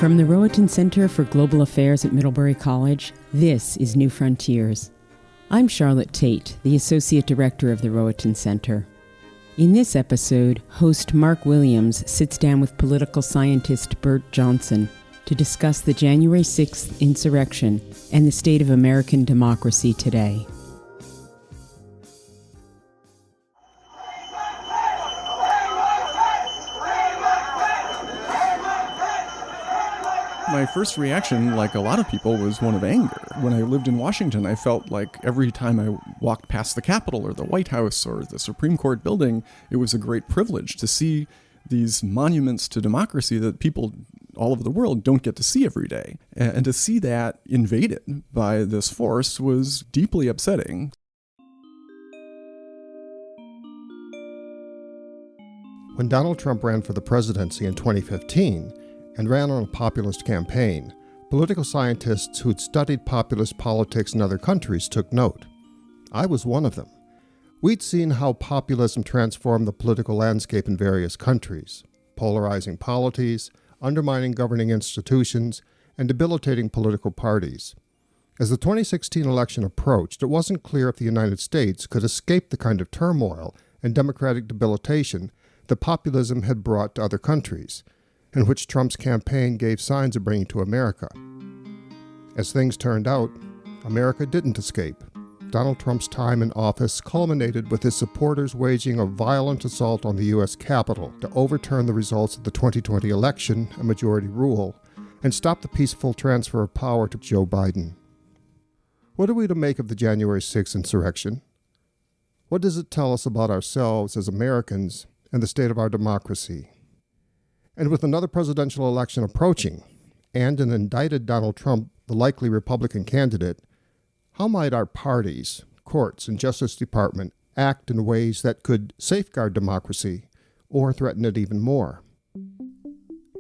From the Rowatton Center for Global Affairs at Middlebury College, this is New Frontiers. I'm Charlotte Tate, the Associate Director of the Rowatton Center. In this episode, host Mark Williams sits down with political scientist Bert Johnson to discuss the January 6th insurrection and the state of American democracy today. My first reaction, like a lot of people, was one of anger. When I lived in Washington, I felt like every time I walked past the Capitol or the White House or the Supreme Court building, it was a great privilege to see these monuments to democracy that people all over the world don't get to see every day. And to see that invaded by this force was deeply upsetting. When Donald Trump ran for the presidency in 2015, and ran on a populist campaign, political scientists who'd studied populist politics in other countries took note. I was one of them. We'd seen how populism transformed the political landscape in various countries, polarizing polities, undermining governing institutions, and debilitating political parties. As the 2016 election approached, it wasn't clear if the United States could escape the kind of turmoil and democratic debilitation that populism had brought to other countries, and which Trump's campaign gave signs of bringing to America. As things turned out, America didn't escape. Donald Trump's time in office culminated with his supporters waging a violent assault on the U.S. Capitol to overturn the results of the 2020 election and majority rule, and stop the peaceful transfer of power to Joe Biden. What are we to make of the January 6th insurrection? What does it tell us about ourselves as Americans and the state of our democracy? And with another presidential election approaching, and an indicted Donald Trump, the likely Republican candidate, how might our parties, courts, and Justice Department act in ways that could safeguard democracy or threaten it even more?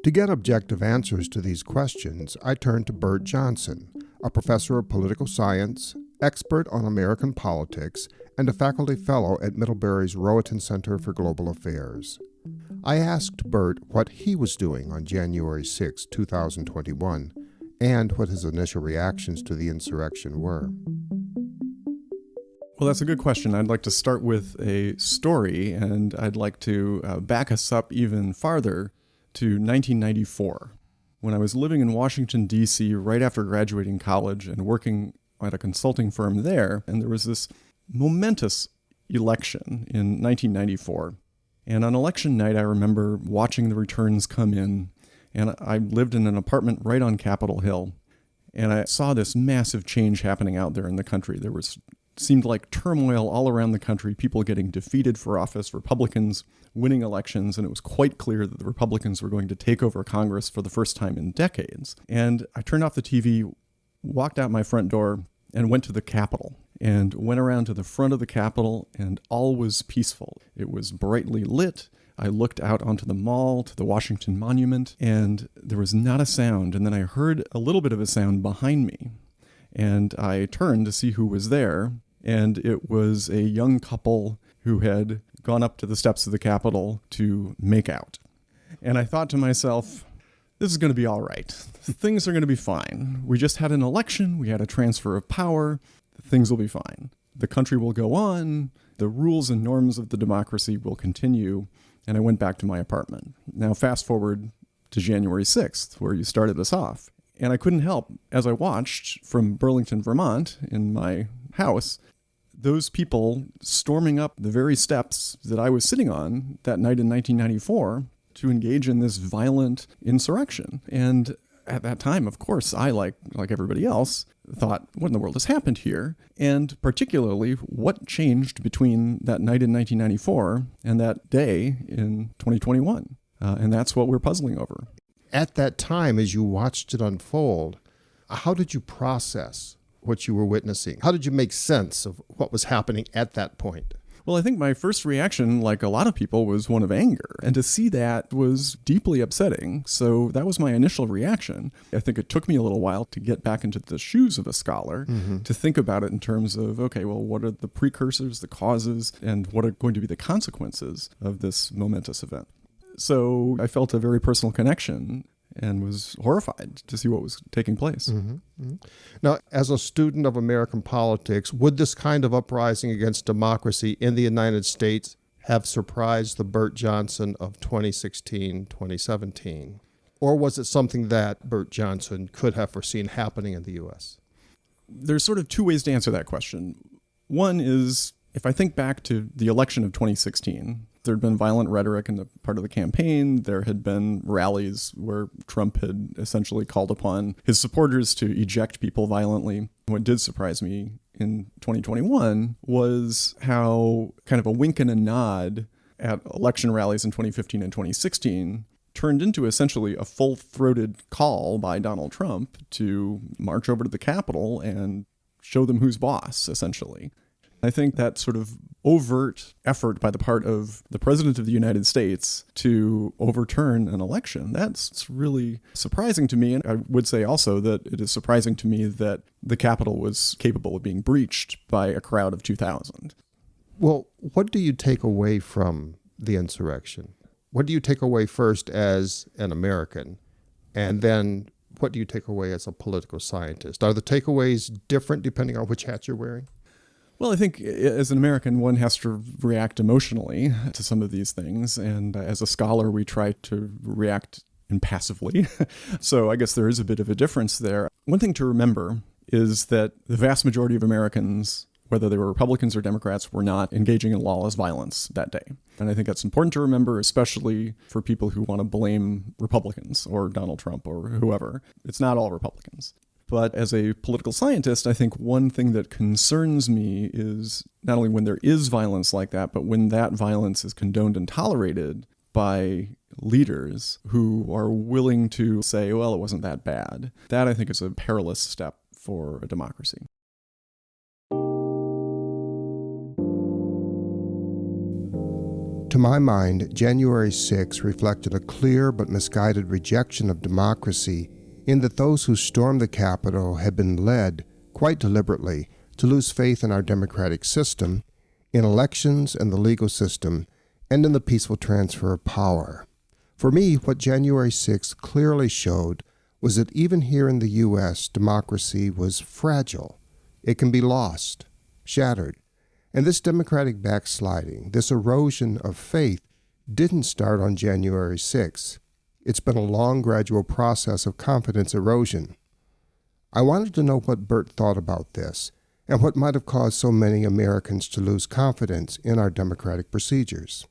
To get objective answers to these questions, I turned to Bert Johnson, a professor of political science, expert on American politics, and a faculty fellow at Middlebury's Rowatton Center for Global Affairs. I asked Bert what he was doing on January 6, 2021, and what his initial reactions to the insurrection were. Well, that's a good question. I'd like to start with a story, and I'd like to back us up even farther to 1994, when I was living in Washington, D.C. right after graduating college and working at a consulting firm there, and there was this momentous election in 1994. And on election night, I remember watching the returns come in, and I lived in an apartment right on Capitol Hill, and I saw this massive change happening out there in the country. There seemed like turmoil all around the country, people getting defeated for office, Republicans winning elections, and it was quite clear that the Republicans were going to take over Congress for the first time in decades. And I turned off the TV, walked out my front door, and went to the Capitol. And went around to the front of the Capitol, and all was peaceful. It was brightly lit. I looked out onto the mall, to the Washington Monument, and there was not a sound. And then I heard a little bit of a sound behind me. And I turned to see who was there, and it was a young couple who had gone up to the steps of the Capitol to make out. And I thought to myself, this is going to be all right. Things are going to be fine. We just had an election. We had a transfer of power. Things will be fine. The country will go on. The rules and norms of the democracy will continue. And I went back to my apartment. Now, fast forward to January 6th, where you started us off. And I couldn't help, as I watched from Burlington, Vermont, in my house, those people storming up the very steps that I was sitting on that night in 1994 to engage in this violent insurrection. And at that time, of course, I, like everybody else, thought, what in the world has happened here? And particularly, what changed between that night in 1994 and that day in 2021? And that's what we're puzzling over. At that time, as you watched it unfold, how did you process what you were witnessing? How did you make sense of what was happening at that point? Well, I think my first reaction, like a lot of people, was one of anger. And to see that was deeply upsetting. So that was my initial reaction. I think it took me a little while to get back into the shoes of a scholar, to think about it in terms of, okay, well, what are the precursors, the causes, and what are going to be the consequences of this momentous event? So I felt a very personal connection. and was horrified to see what was taking place. Now, as a student of American politics, would this kind of uprising against democracy in the United States have surprised the Burt Johnson of 2016, 2017? Or was it something that Burt Johnson could have foreseen happening in the U.S.? There's sort of two ways to answer that question. One is, if I think back to the election of 2016, there had been violent rhetoric in the part of the campaign. There had been rallies where Trump had essentially called upon his supporters to eject people violently. What did surprise me in 2021 was how kind of a wink and a nod at election rallies in 2015 and 2016 turned into essentially a full-throated call by Donald Trump to march over to the Capitol and show them who's boss, essentially. I think that sort of overt effort by the part of the President of the United States to overturn an election, that's really surprising to me. And I would say also that it is surprising to me that the Capitol was capable of being breached by a crowd of 2,000. Well, what do you take away from the insurrection? What do you take away first as an American? And then what do you take away as a political scientist? Are the takeaways different depending on which hat you're wearing? Well, I think as an American, one has to react emotionally to some of these things. And as a scholar, we try to react impassively. So I guess there is a bit of a difference there. One thing to remember is that the vast majority of Americans, whether they were Republicans or Democrats, were not engaging in lawless violence that day. And I think that's important to remember, especially for people who want to blame Republicans or Donald Trump or whoever. It's not all Republicans. But as a political scientist, I think one thing that concerns me is not only when there is violence like that, but when that violence is condoned and tolerated by leaders who are willing to say, well, it wasn't that bad. That, I think, is a perilous step for a democracy. To my mind, January 6 reflected a clear but misguided rejection of democracy in that those who stormed the Capitol had been led, quite deliberately, to lose faith in our democratic system, in elections and the legal system, and in the peaceful transfer of power. For me, what January 6 clearly showed was that even here in the U.S., democracy was fragile. It can be lost, shattered. And this democratic backsliding, this erosion of faith, didn't start on January 6. It's been a long, gradual process of confidence erosion. I wanted to know what Burt thought about this, and what might have caused so many Americans to lose confidence in our democratic procedures.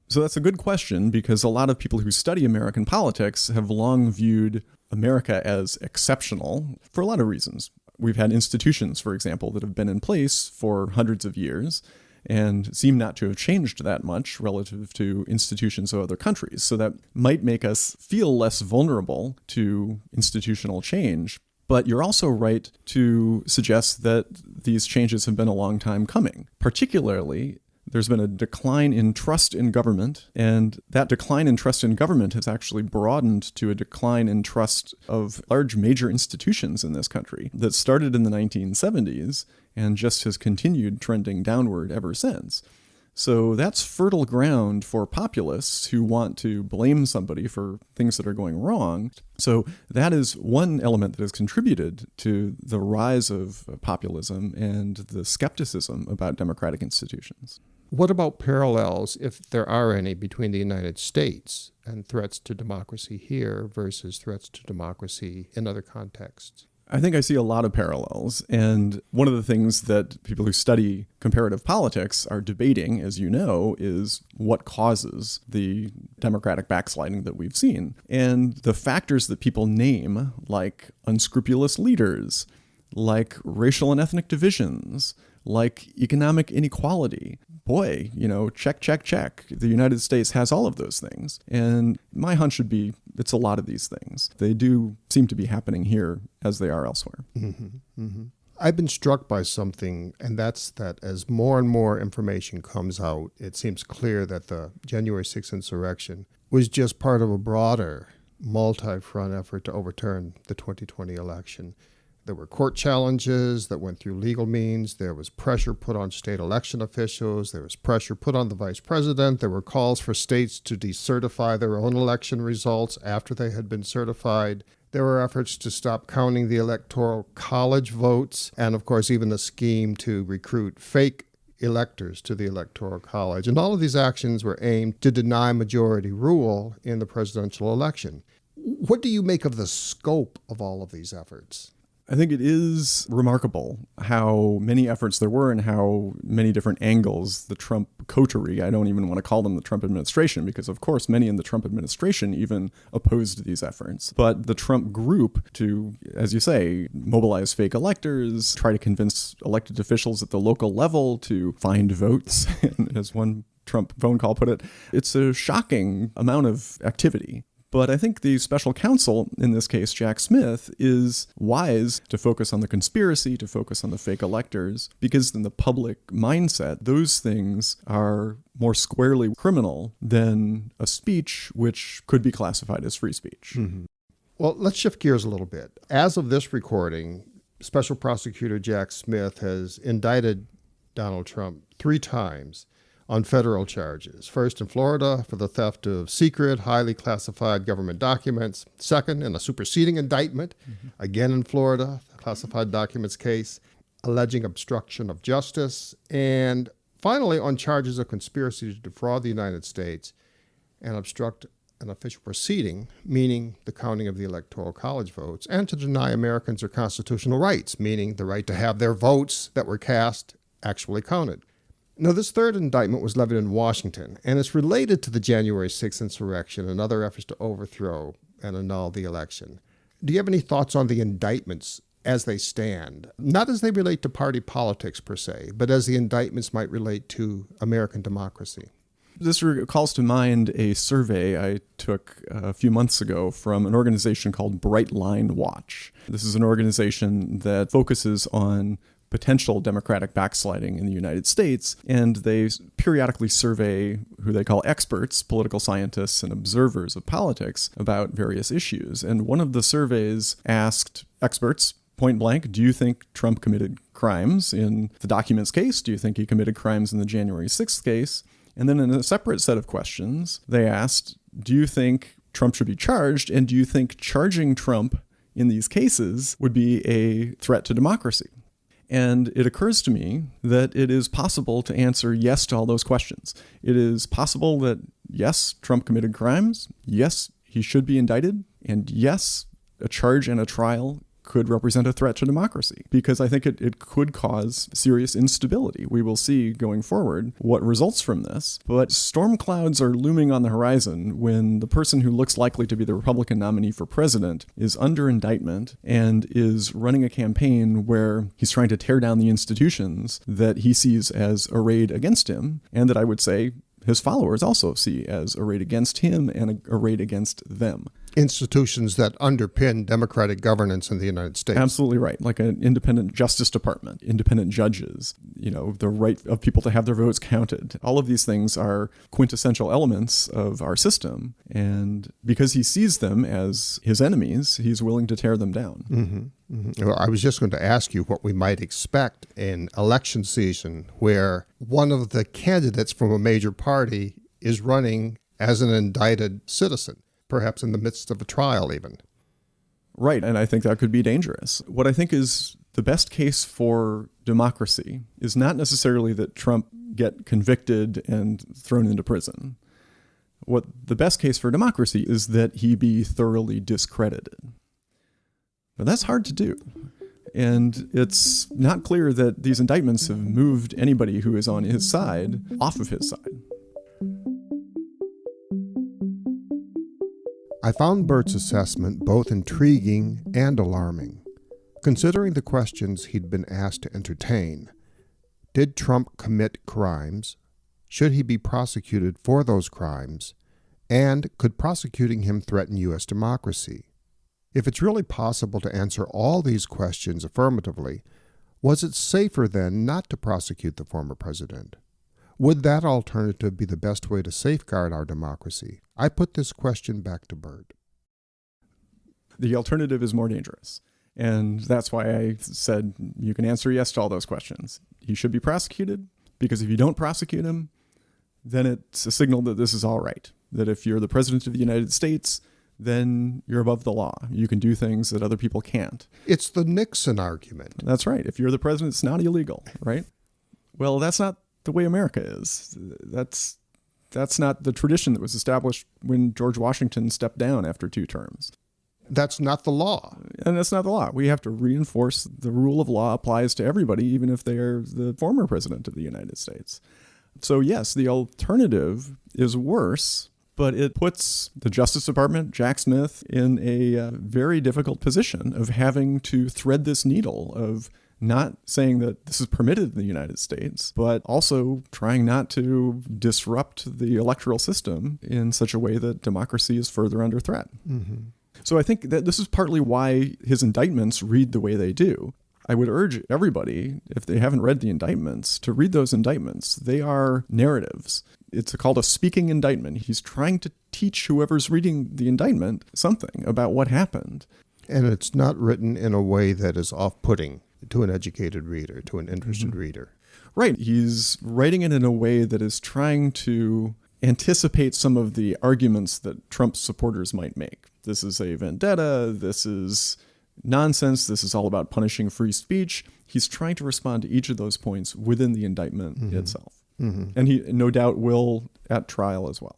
So that's a good question, because a lot of people who study American politics have long viewed America as exceptional for a lot of reasons. We've had institutions, for example, that have been in place for hundreds of years and seem not to have changed that much relative to institutions of other countries. So that might make us feel less vulnerable to institutional change. But you're also right to suggest that these changes have been a long time coming. Particularly, there's been a decline in trust in government, and that decline in trust in government has actually broadened to a decline in trust of large major institutions in this country that started in the 1970s and just has continued trending downward ever since. So that's fertile ground for populists who want to blame somebody for things that are going wrong. So that is one element that has contributed to the rise of populism and the skepticism about democratic institutions. What about parallels, if there are any, between the United States and threats to democracy here versus threats to democracy in other contexts? I think I see a lot of parallels. And one of the things that people who study comparative politics are debating, as you know, is what causes the democratic backsliding that we've seen. And the factors that people name, like unscrupulous leaders, like racial and ethnic divisions, like economic inequality. Boy, check, check, check. The United States has all of those things. And my hunch would be it's a lot of these things. They do seem to be happening here as they are elsewhere. Mm-hmm, mm-hmm. I've been struck by something, and that's that as more and more information comes out, it seems clear that the January 6th insurrection was just part of a broader multi-front effort to overturn the 2020 election. There were court challenges that went through legal means. There was pressure put on state election officials. There was pressure put on the vice president. There were calls for states to decertify their own election results after they had been certified. There were efforts to stop counting the Electoral College votes, and of course even the scheme to recruit fake electors to the Electoral College. And all of these actions were aimed to deny majority rule in the presidential election. What do you make of the scope of all of these efforts? I think it is remarkable how many efforts there were and how many different angles the Trump coterie, I don't even want to call them the Trump administration, because of course many in the Trump administration even opposed these efforts. But the Trump group to, as you say, mobilize fake electors, try to convince elected officials at the local level to find votes, and as one Trump phone call put it, it's a shocking amount of activity. But I think the special counsel, in this case, Jack Smith, is wise to focus on the conspiracy, to focus on the fake electors, because in the public mindset, those things are more squarely criminal than a speech which could be classified as free speech. Mm-hmm. Well, let's shift gears a little bit. As of this recording, Special Prosecutor Jack Smith has indicted Donald Trump 3 times on federal charges. First in Florida for the theft of secret, highly classified government documents. Second, in a superseding indictment, again in Florida, classified documents case, alleging obstruction of justice. And finally, on charges of conspiracy to defraud the United States and obstruct an official proceeding, meaning the counting of the Electoral College votes, and to deny Americans their constitutional rights, meaning the right to have their votes that were cast actually counted. Now, this third indictment was levied in Washington, and it's related to the January 6th insurrection and other efforts to overthrow and annul the election. Do you have any thoughts on the indictments as they stand? Not as they relate to party politics per se, but as the indictments might relate to American democracy. This calls to mind a survey I took a few months ago from an organization called Bright Line Watch. This is an organization that focuses on potential democratic backsliding in the United States, and they periodically survey who they call experts, political scientists and observers of politics about various issues. And one of the surveys asked experts, point blank, do you think Trump committed crimes in the documents case? Do you think he committed crimes in the January 6th case? And then in a separate set of questions, they asked, do you think Trump should be charged? And do you think charging Trump in these cases would be a threat to democracy? And it occurs to me that it is possible to answer yes to all those questions. It is possible that, yes, Trump committed crimes. Yes, he should be indicted. And yes, a charge and a trial could represent a threat to democracy, because I think it could cause serious instability. We will see going forward what results from this. But storm clouds are looming on the horizon when the person who looks likely to be the Republican nominee for president is under indictment and is running a campaign where he's trying to tear down the institutions that he sees as arrayed against him, and that I would say his followers also see as arrayed against him and arrayed against them. Institutions that underpin democratic governance in the United States. Absolutely right. Like an independent Justice Department, independent judges, the right of people to have their votes counted. All of these things are quintessential elements of our system. And because he sees them as his enemies, he's willing to tear them down. Mm-hmm. Mm-hmm. Well, I was just going to ask you what we might expect in election season, where one of the candidates from a major party is running as an indicted citizen, perhaps in the midst of a trial even. Right, and I think that could be dangerous. What I think is the best case for democracy is not necessarily that Trump get convicted and thrown into prison. What the best case for democracy is that he be thoroughly discredited. But that's hard to do. And it's not clear that these indictments have moved anybody who is on his side off of his side. I found Bert's assessment both intriguing and alarming. Considering the questions he'd been asked to entertain, did Trump commit crimes? Should he be prosecuted for those crimes? And could prosecuting him threaten U.S. democracy? If it's really possible to answer all these questions affirmatively, was it safer then not to prosecute the former president? Would that alternative be the best way to safeguard our democracy? I put this question back to Bert. The alternative is more dangerous. And that's why I said you can answer yes to all those questions. He should be prosecuted, because if you don't prosecute him, then it's a signal that this is all right. That if you're the president of the United States, then you're above the law. You can do things that other people can't. It's the Nixon argument. That's right. If you're the president, it's not illegal, right? Well, that's not the way America is. That's not the tradition that was established when George Washington stepped down after 2 terms. That's not the law. And that's not the law. We have to reinforce the rule of law applies to everybody, even if they are the former president of the United States. So yes, the alternative is worse, but it puts the Justice Department, Jack Smith, in a very difficult position of having to thread this needle of not saying that this is permitted in the United States, but also trying not to disrupt the electoral system in such a way that democracy is further under threat. Mm-hmm. So I think that this is partly why his indictments read the way they do. I would urge everybody, if they haven't read the indictments, to read those indictments. They are narratives. It's called a speaking indictment. He's trying to teach whoever's reading the indictment something about what happened. And it's not written in a way that is off-putting to an educated reader, to an interested reader. Right. He's writing it in a way that is trying to anticipate some of the arguments that Trump's supporters might make. This is a vendetta. This is nonsense. This is all about punishing free speech. He's trying to respond to each of those points within the indictment itself. Mm-hmm. And he no doubt will at trial as well.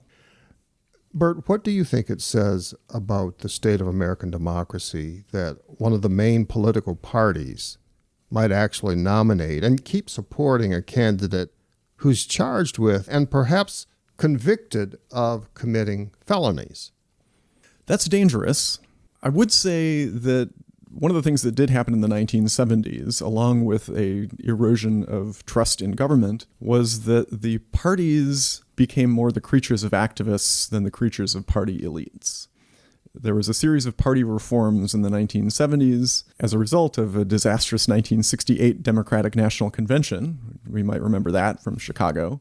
Bert, what do you think it says about the state of American democracy that one of the main political parties might actually nominate and keep supporting a candidate who's charged with and perhaps convicted of committing felonies? That's dangerous. I would say that one of the things that did happen in the 1970s, along with a erosion of trust in government, was that the parties became more the creatures of activists than the creatures of party elites. There was a series of party reforms in the 1970s as a result of a disastrous 1968 Democratic National Convention. We might remember that from Chicago.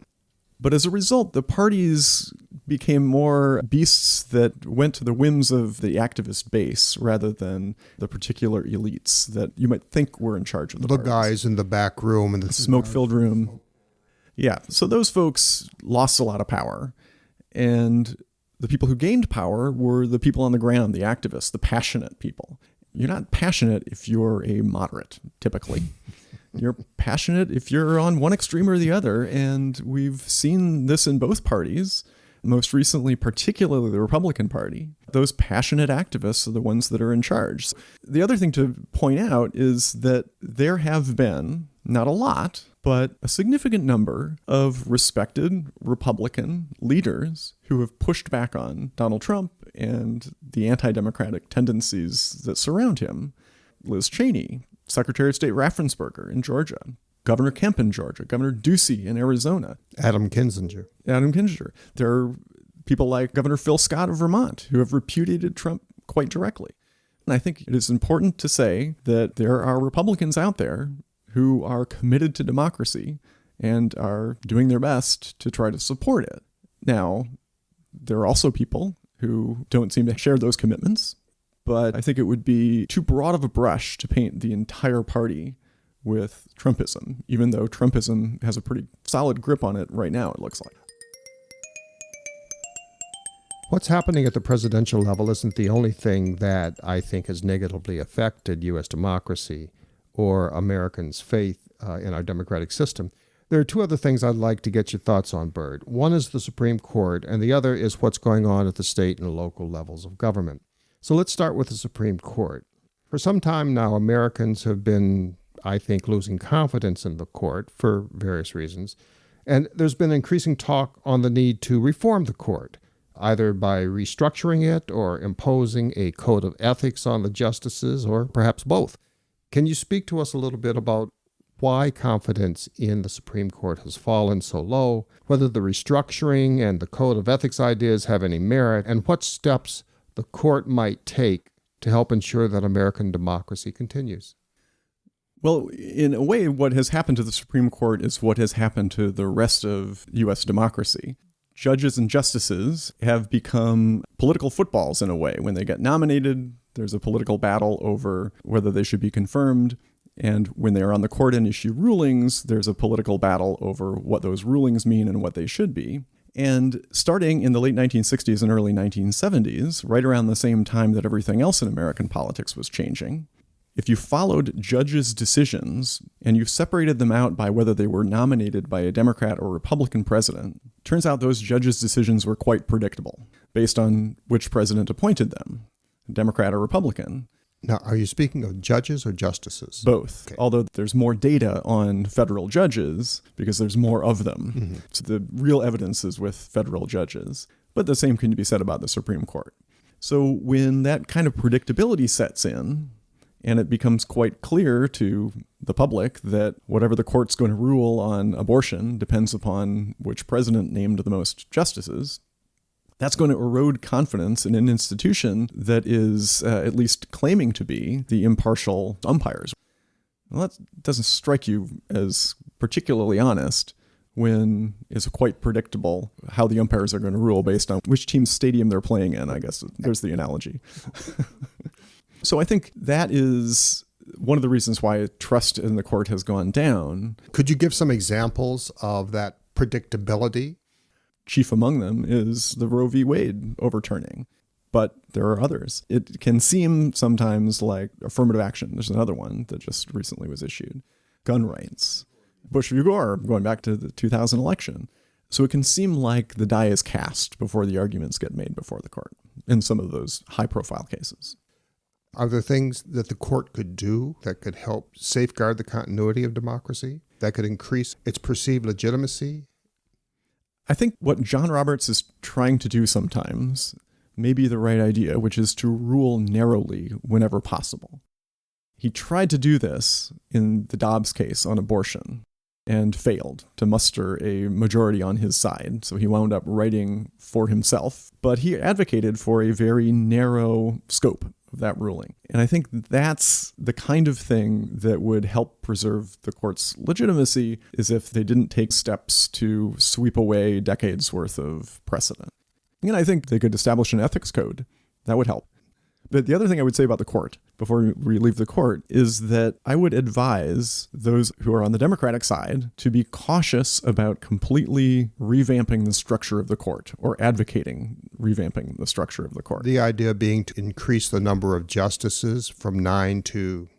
But as a result, the parties became more beasts that went to the whims of the activist base rather than the particular elites that you might think were in charge of the parties. Guys in the back room and the smoke-filled room. Yeah, so those folks lost a lot of power. And the people who gained power were the people on the ground, the activists, the passionate people. You're not passionate if you're a moderate, typically. You're passionate if you're on one extreme or the other, and we've seen this in both parties, most recently, particularly the Republican Party. Those passionate activists are the ones that are in charge. The other thing to point out is that there have been, not a lot, but a significant number of respected Republican leaders who have pushed back on Donald Trump and the anti-democratic tendencies that surround him. Liz Cheney, Secretary of State Raffensperger in Georgia, Governor Kemp in Georgia, Governor Ducey in Arizona. Adam Kinzinger. There are people like Governor Phil Scott of Vermont who have repudiated Trump quite directly. And I think it is important to say that there are Republicans out there who are committed to democracy and are doing their best to try to support it. Now, there are also people who don't seem to share those commitments, but I think it would be too broad of a brush to paint the entire party with Trumpism, even though Trumpism has a pretty solid grip on it right now, it looks like. What's happening at the presidential level isn't the only thing that I think has negatively affected U.S. democracy or Americans' faith in our democratic system. There are 2 other things I'd like to get your thoughts on, Bert. One is the Supreme Court, and the other is what's going on at the state and local levels of government. So let's start with the Supreme Court. For some time now, Americans have been, I think, losing confidence in the court for various reasons. And there's been increasing talk on the need to reform the court, either by restructuring it or imposing a code of ethics on the justices, or perhaps both. Can you speak to us a little bit about why confidence in the Supreme Court has fallen so low, whether the restructuring and the code of ethics ideas have any merit, and what steps the court might take to help ensure that American democracy continues? Well, in a way, what has happened to the Supreme Court is what has happened to the rest of U.S. democracy. Judges and justices have become political footballs in a way. When they get nominated, There's a political battle over whether they should be confirmed. And when they are on the court and issue rulings, there's a political battle over what those rulings mean and what they should be. And starting in the late 1960s and early 1970s, right around the same time that everything else in American politics was changing, if you followed judges' decisions and you separated them out by whether they were nominated by a Democrat or Republican president, turns out those judges' decisions were quite predictable based on which president appointed them, Democrat or Republican. Now, are you speaking of judges or justices? Both. Okay. Although there's more data on federal judges because there's more of them. Mm-hmm. So the real evidence is with federal judges. But the same can be said about the Supreme Court. So when that kind of predictability sets in, and it becomes quite clear to the public that whatever the court's going to rule on abortion depends upon which president named the most justices, that's going to erode confidence in an institution that is at least claiming to be the impartial umpires. Well, that doesn't strike you as particularly honest when it's quite predictable how the umpires are going to rule based on which team's stadium they're playing in, I guess. There's the analogy. So I think that is one of the reasons why trust in the court has gone down. Could you give some examples of that predictability? Chief among them is the Roe v. Wade overturning, but there are others. It can seem sometimes like affirmative action. There's another one that just recently was issued. Gun rights. Bush v. Gore, going back to the 2000 election. So it can seem like the die is cast before the arguments get made before the court in some of those high-profile cases. Are there things that the court could do that could help safeguard the continuity of democracy, that could increase its perceived legitimacy? I think what John Roberts is trying to do sometimes may be the right idea, which is to rule narrowly whenever possible. He tried to do this in the Dobbs case on abortion and failed to muster a majority on his side. So he wound up writing for himself, but he advocated for a very narrow scope of that ruling. And I think that's the kind of thing that would help preserve the court's legitimacy, is if they didn't take steps to sweep away decades worth of precedent. And I think they could establish an ethics code. That would help. But the other thing I would say about the court, before we leave the court, is that I would advise those who are on the Democratic side to be cautious about completely revamping the structure of the court or advocating revamping the structure of the court. The idea being to increase the number of justices from 9 to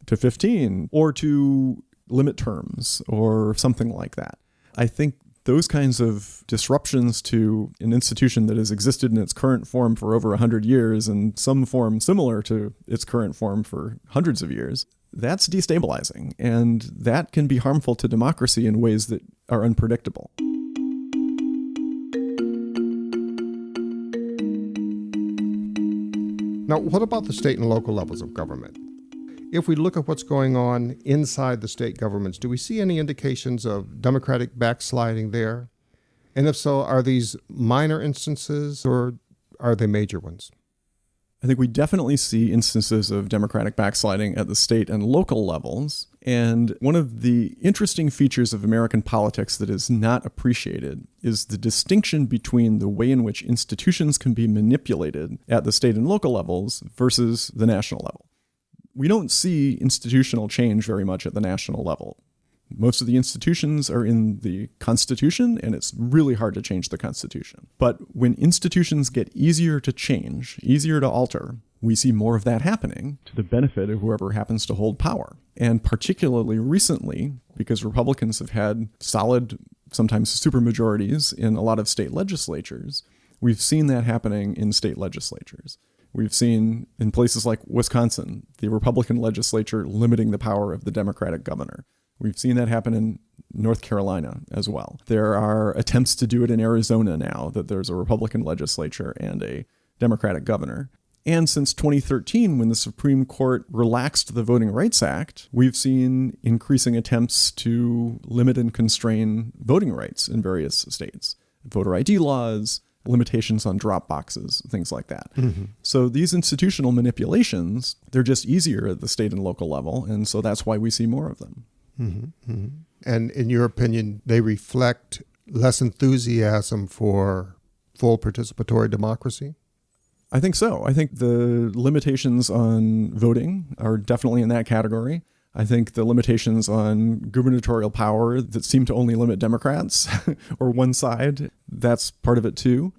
15, or to limit terms or something like that. I think those kinds of disruptions to an institution that has existed in its current form for over 100 years and some form similar to its current form for hundreds of years, that's destabilizing. And that can be harmful to democracy in ways that are unpredictable. Now, what about the state and local levels of government? If we look at what's going on inside the state governments, do we see any indications of democratic backsliding there? And if so, are these minor instances or are they major ones? I think we definitely see instances of democratic backsliding at the state and local levels. And one of the interesting features of American politics that is not appreciated is the distinction between the way in which institutions can be manipulated at the state and local levels versus the national level. We don't see institutional change very much at the national level. Most of the institutions are in the Constitution, and it's really hard to change the Constitution. But when institutions get easier to change, easier to alter, we see more of that happening to the benefit of whoever happens to hold power. And particularly recently, because Republicans have had solid, sometimes supermajorities in a lot of state legislatures, we've seen that happening in state legislatures. We've seen in places like Wisconsin, the Republican legislature limiting the power of the Democratic governor. We've seen that happen in North Carolina as well. There are attempts to do it in Arizona now, that there's a Republican legislature and a Democratic governor. And since 2013, when the Supreme Court relaxed the Voting Rights Act, we've seen increasing attempts to limit and constrain voting rights in various states. Voter ID laws, limitations on drop boxes, things like that. Mm-hmm. So these institutional manipulations, they're just easier at the state and local level, and so that's why we see more of them. Mm-hmm. Mm-hmm. And in your opinion, they reflect less enthusiasm for full participatory democracy? I think so. I think the limitations on voting are definitely in that category. I think the limitations on gubernatorial power that seem to only limit Democrats or one side, that's part of it too.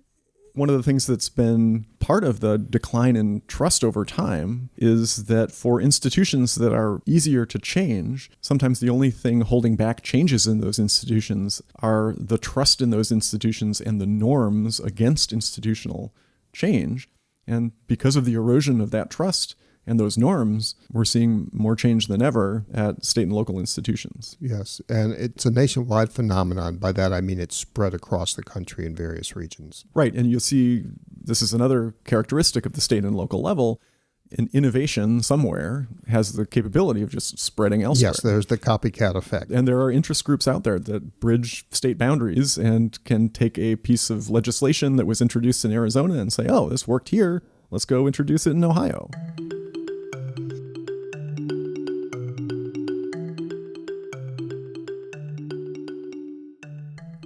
One of the things that's been part of the decline in trust over time is that for institutions that are easier to change, sometimes the only thing holding back changes in those institutions are the trust in those institutions and the norms against institutional change. And because of the erosion of that trust and those norms, we're seeing more change than ever at state and local institutions. Yes, and it's a nationwide phenomenon. By that, I mean it's spread across the country in various regions. Right, and you'll see this is another characteristic of the state and local level. An innovation somewhere has the capability of just spreading elsewhere. Yes, there's the copycat effect. And there are interest groups out there that bridge state boundaries and can take a piece of legislation that was introduced in Arizona and say, oh, this worked here, let's go introduce it in Ohio.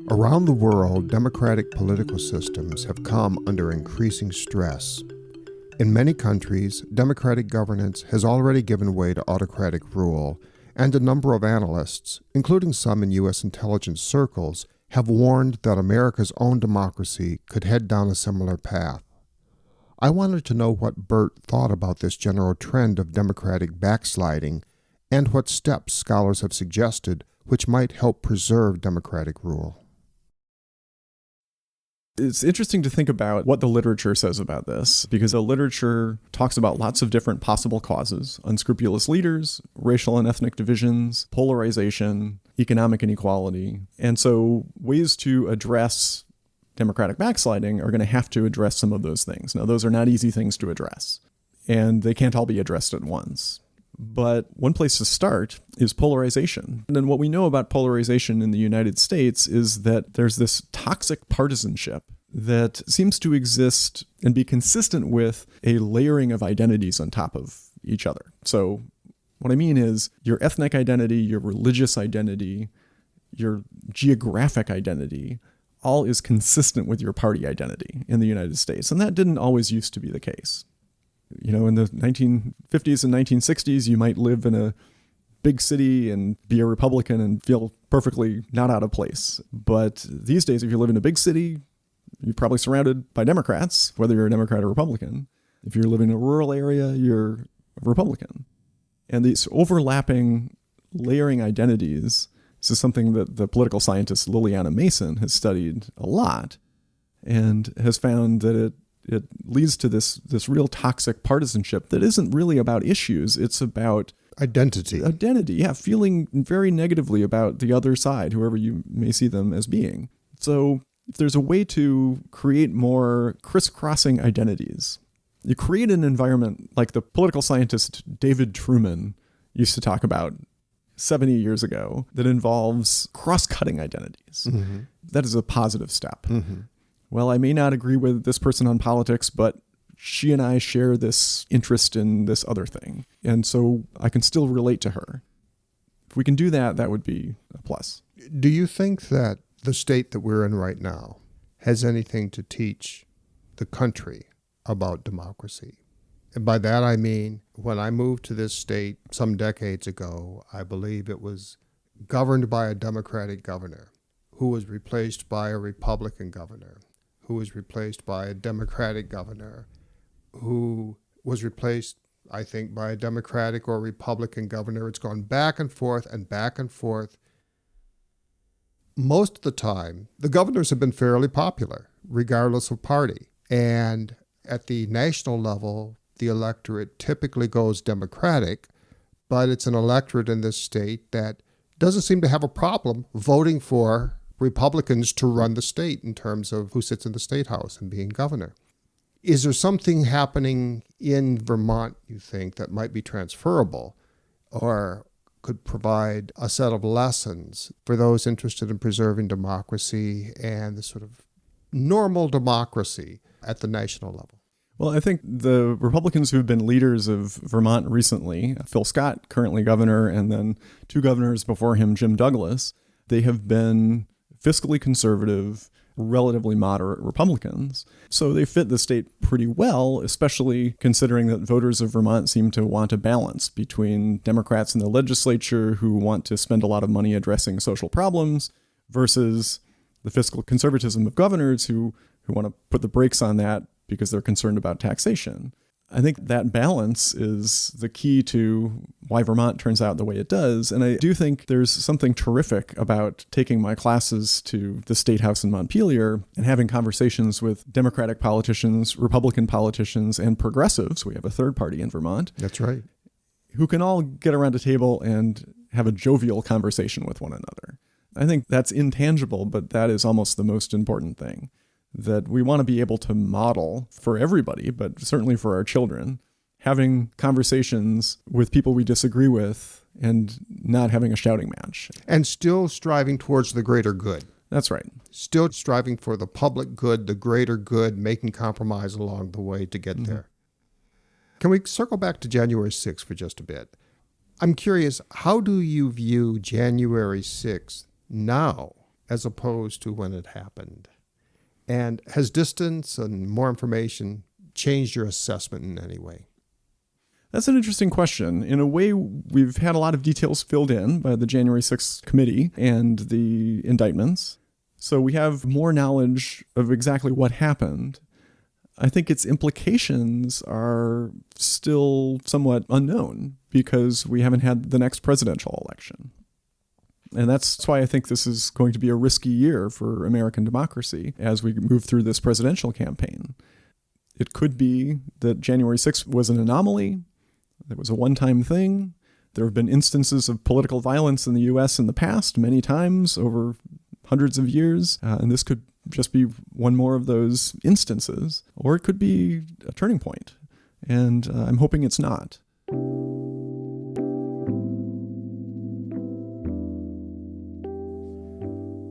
Around the world, democratic political systems have come under increasing stress. In many countries, democratic governance has already given way to autocratic rule, and a number of analysts, including some in U.S. intelligence circles, have warned that America's own democracy could head down a similar path. I wanted to know what Bert thought about this general trend of democratic backsliding and what steps scholars have suggested which might help preserve democratic rule. It's interesting to think about what the literature says about this, because the literature talks about lots of different possible causes: unscrupulous leaders, racial and ethnic divisions, polarization, economic inequality. And so ways to address democratic backsliding are going to have to address some of those things. Now, those are not easy things to address, and they can't all be addressed at once. But one place to start is polarization. And then what we know about polarization in the United States is that there's this toxic partisanship that seems to exist and be consistent with a layering of identities on top of each other. So what I mean is your ethnic identity, your religious identity, your geographic identity, all is consistent with your party identity in the United States. And that didn't always used to be the case. You know, in the 1950s and 1960s, you might live in a big city and be a Republican and feel perfectly not out of place. But these days, if you live in a big city, you're probably surrounded by Democrats, whether you're a Democrat or Republican. If you're living in a rural area, you're a Republican. And these overlapping layering identities, this is something that the political scientist Liliana Mason has studied a lot and has found that it leads to this real toxic partisanship that isn't really about issues. It's about Identity, yeah, feeling very negatively about the other side, whoever you may see them as being. So if there's a way to create more crisscrossing identities, you create an environment like the political scientist David Truman used to talk about 70 years ago that involves cross-cutting identities. Mm-hmm. That is a positive step. Mm-hmm. Well, I may not agree with this person on politics, but she and I share this interest in this other thing. And so I can still relate to her. If we can do that, that would be a plus. Do you think that the state that we're in right now has anything to teach the country about democracy? And by that I mean, when I moved to this state some decades ago, I believe it was governed by a Democratic governor who was replaced by a Republican governor, who was replaced by a Democratic governor, who was replaced, I think, by a Democratic or Republican governor. It's gone back and forth and back and forth. Most of the time, the governors have been fairly popular, regardless of party. And at the national level, the electorate typically goes Democratic, but it's an electorate in this state that doesn't seem to have a problem voting for Republicans to run the state in terms of who sits in the state house and being governor. Is there something happening in Vermont, you think, that might be transferable or could provide a set of lessons for those interested in preserving democracy and the sort of normal democracy at the national level? Well, I think the Republicans who've been leaders of Vermont recently, Phil Scott, currently governor, and then two governors before him, Jim Douglas, they have been fiscally conservative relatively moderate Republicans. So they fit the state pretty well, especially considering that voters of Vermont seem to want a balance between Democrats in the legislature who want to spend a lot of money addressing social problems versus the fiscal conservatism of governors who want to put the brakes on that because they're concerned about taxation. I think that balance is the key to why Vermont turns out the way it does. And I do think there's something terrific about taking my classes to the State House in Montpelier and having conversations with Democratic politicians, Republican politicians, and progressives. We have a third party in Vermont. That's right. Who can all get around a table and have a jovial conversation with one another. I think that's intangible, but that is almost the most important thing. That we want to be able to model for everybody, but certainly for our children, having conversations with people we disagree with and not having a shouting match. And still striving towards the greater good. That's right. Still striving for the public good, the greater good, making compromise along the way to get there. Can we circle back to January 6th for just a bit? I'm curious, how do you view January 6th now as opposed to when it happened? And has distance and more information changed your assessment in any way? That's an interesting question. In a way, we've had a lot of details filled in by the January 6th committee and the indictments. So we have more knowledge of exactly what happened. I think its implications are still somewhat unknown because we haven't had the next presidential election. And that's why I think this is going to be a risky year for American democracy as we move through this presidential campaign. It could be that January 6th was an anomaly. It was a one-time thing. There have been instances of political violence in the U.S. in the past, many times over hundreds of years. And this could just be one more of those instances. Or it could be a turning point. And I'm hoping it's not.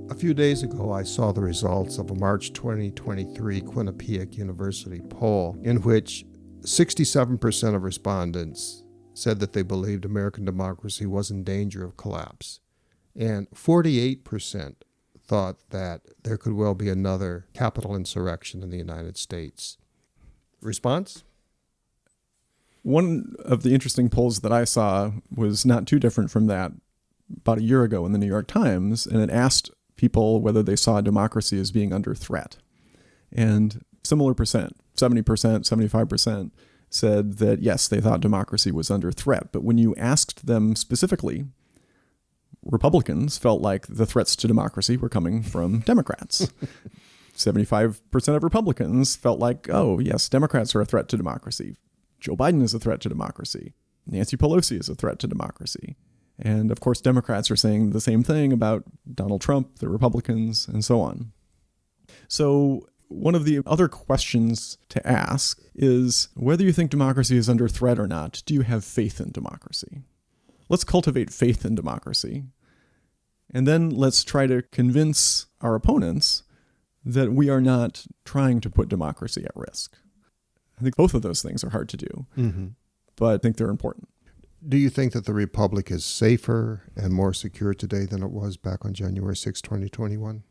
A few days ago, I saw the results of a March 2023 Quinnipiac University poll in which 67% of respondents said that they believed American democracy was in danger of collapse, and 48% thought that there could well be another Capitol insurrection in the United States. Response? One of the interesting polls that I saw was not too different from that about a year ago in the New York Times, and it asked people whether they saw democracy as being under threat. And similar percent, 70%, 75%, said that yes, they thought democracy was under threat. But when you asked them specifically, Republicans felt like the threats to democracy were coming from Democrats. 75% of Republicans felt like, oh, yes, Democrats are a threat to democracy. Joe Biden is a threat to democracy. Nancy Pelosi is a threat to democracy. And of course, Democrats are saying the same thing about Donald Trump, the Republicans, and so on. So one of the other questions to ask is whether you think democracy is under threat or not, do you have faith in democracy? Let's cultivate faith in democracy. And then let's try to convince our opponents that we are not trying to put democracy at risk. I think both of those things are hard to do, but I think they're important. Do you think that the Republic is safer and more secure today than it was back on January 6, 2021?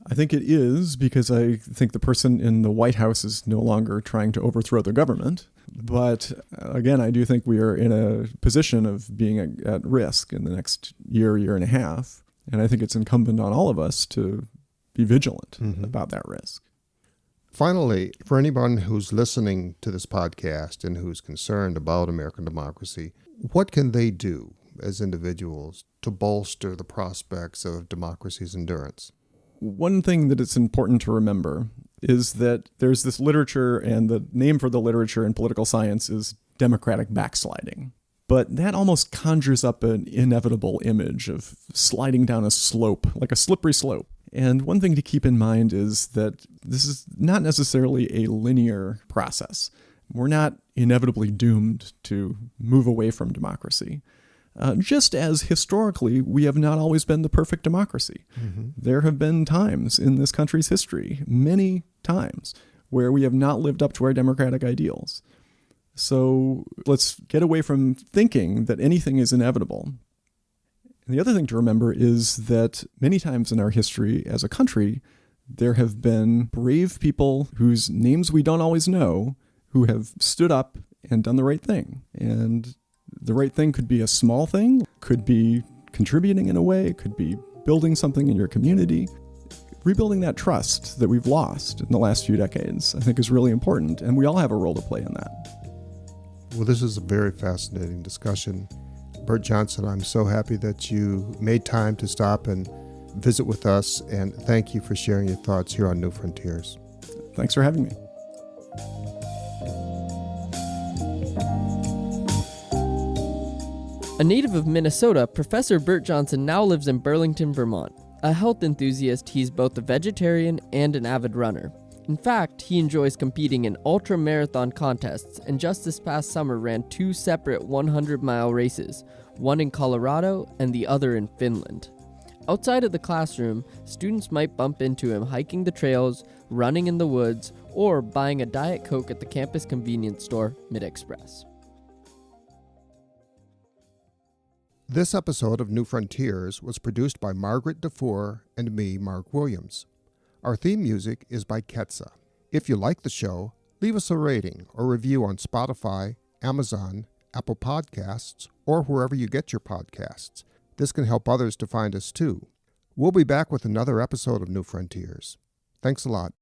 I think it is, because I think the person in the White House is no longer trying to overthrow the government. But again, I do think we are in a position of being at risk in the next year and a half. And I think it's incumbent on all of us to be vigilant about that risk. Finally, for anyone who's listening to this podcast and who's concerned about American democracy, what can they do as individuals to bolster the prospects of democracy's endurance? One thing that it's important to remember is that there's this literature, and the name for the literature in political science is democratic backsliding. But that almost conjures up an inevitable image of sliding down a slope, like a slippery slope. And one thing to keep in mind is that this is not necessarily a linear process. We're not inevitably doomed to move away from democracy. Just as historically, we have not always been the perfect democracy. There have been times in this country's history, many times, where we have not lived up to our democratic ideals. So let's get away from thinking that anything is inevitable. And the other thing to remember is that many times in our history as a country, there have been brave people whose names we don't always know who have stood up and done the right thing. And the right thing could be a small thing, could be contributing in a way, could be building something in your community. Rebuilding that trust that we've lost in the last few decades, I think, is really important, and we all have a role to play in that. Well, this is a very fascinating discussion. Bert Johnson, I'm so happy that you made time to stop and visit with us, and thank you for sharing your thoughts here on New Frontiers. Thanks for having me. A native of Minnesota, Professor Bert Johnson now lives in Burlington, Vermont. A health enthusiast, he's both a vegetarian and an avid runner. In fact, he enjoys competing in ultra-marathon contests, and just this past summer ran 2 separate 100-mile races, one in Colorado and the other in Finland. Outside of the classroom, students might bump into him hiking the trails, running in the woods, or buying a Diet Coke at the campus convenience store, Mid-Express. This episode of New Frontiers was produced by Margaret Dufour and me, Mark Williams. Our theme music is by Kestra. If you like the show, leave us a rating or review on Spotify, Amazon, Apple Podcasts, or wherever you get your podcasts. This can help others to find us too. We'll be back with another episode of New Frontiers. Thanks a lot.